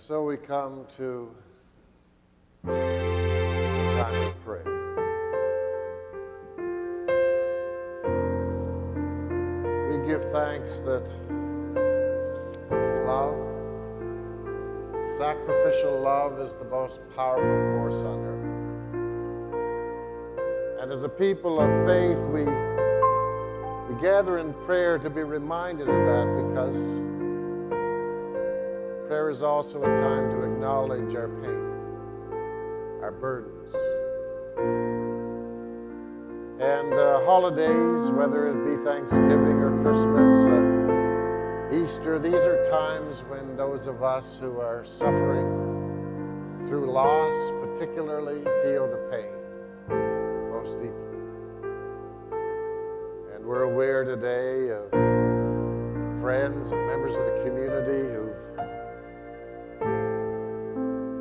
so we come to the time of prayer. We give thanks that love, sacrificial love, is the most powerful force on earth. And as a people of faith, we gather in prayer to be reminded of that, because prayer is also a time to acknowledge our pain, our burdens. And holidays, whether it be Thanksgiving or Christmas, Easter, these are times when those of us who are suffering through loss particularly feel the pain most deeply. And we're aware today of friends and members of the community who've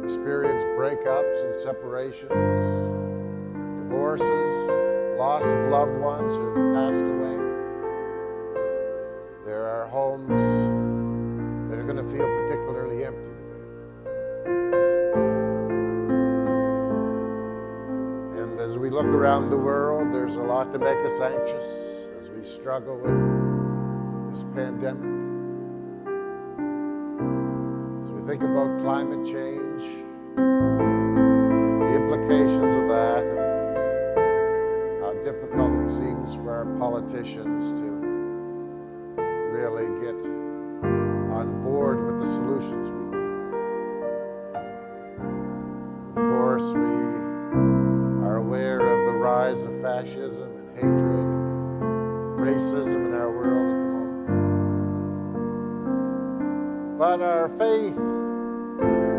experienced breakups and separations, divorces, loss of loved ones who've passed away. There are homes that are going to feel particularly empty today. And as we look around the world, there's a lot to make us anxious as we struggle with this pandemic. As we think about climate change, the implications of that, and how difficult it seems for our politicians to really get on board with the solutions we need. Of course, we are aware of the rise of fascism and hatred and racism in our world at the moment. But our faith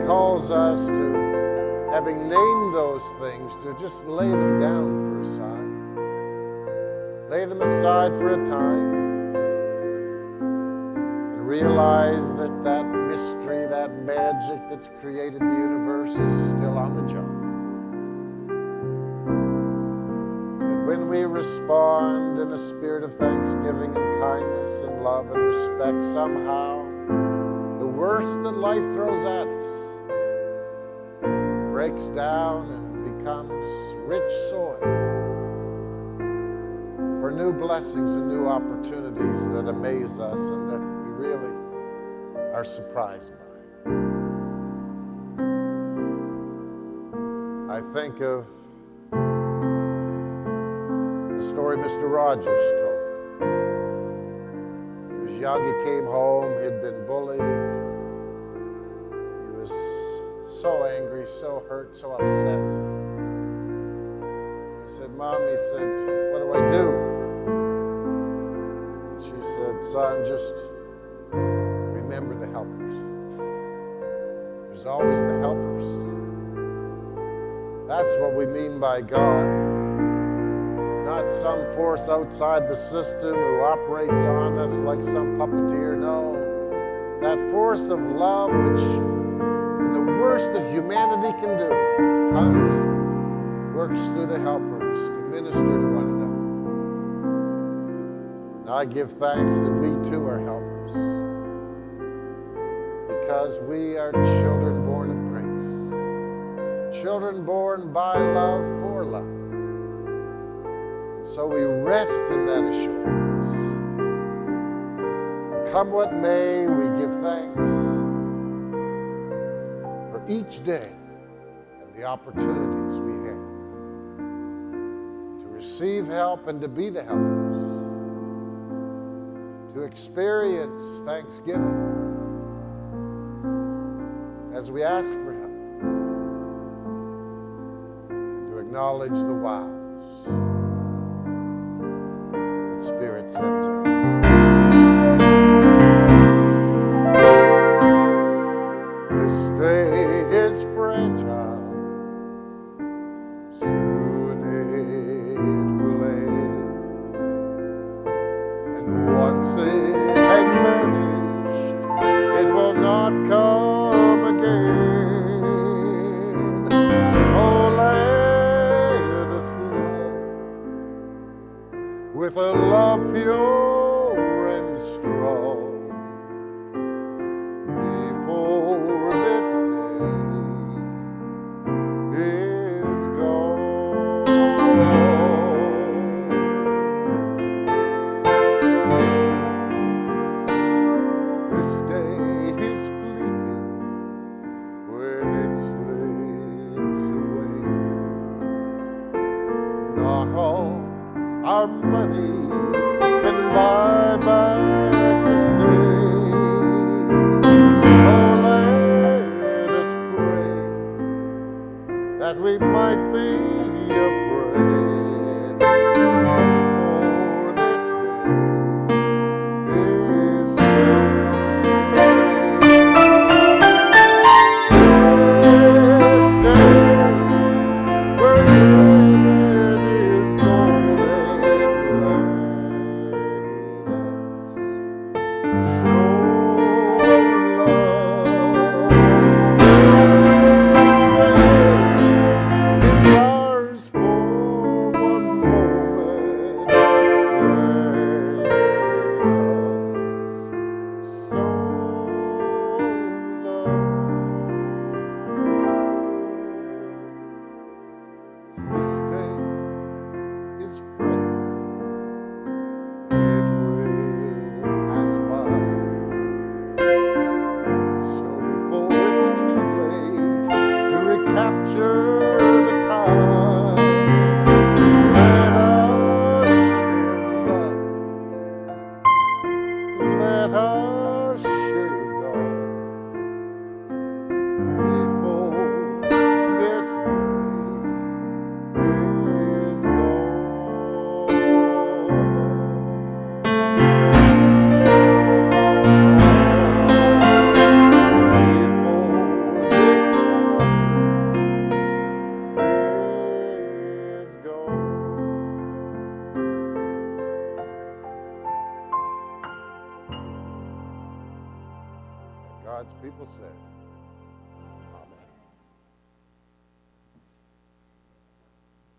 calls us to, having named those things, to just lay them down for a side. Lay them aside for a time. Realize that that mystery, that magic that's created the universe is still on the job. That when we respond in a spirit of thanksgiving and kindness and love and respect, somehow the worst that life throws at us breaks down and becomes rich soil for new blessings and new opportunities that amaze us and that really are surprised by. I think of the story Mr. Rogers told. He was young, he came home, he'd been bullied. He was so angry, so hurt, so upset. He said, "Mom," he said, "what do I do?" And she said, "Son, just remember the helpers. There's always the helpers." That's what we mean by God. Not some force outside the system who operates on us like some puppeteer. No, that force of love, which in the worst that humanity can do, comes and works through the helpers to minister to one another. And I give thanks that we too are helpers, because we are children born of grace, children born by love for love. And so we rest in that assurance. Come what may, we give thanks for each day and the opportunities we have to receive help and to be the helpers, to experience thanksgiving as we ask for help, and to acknowledge the wows that Spirit sends our way. This day is fragile, soon it will end, and once it has vanished, it will not come again. So let us love God's people said.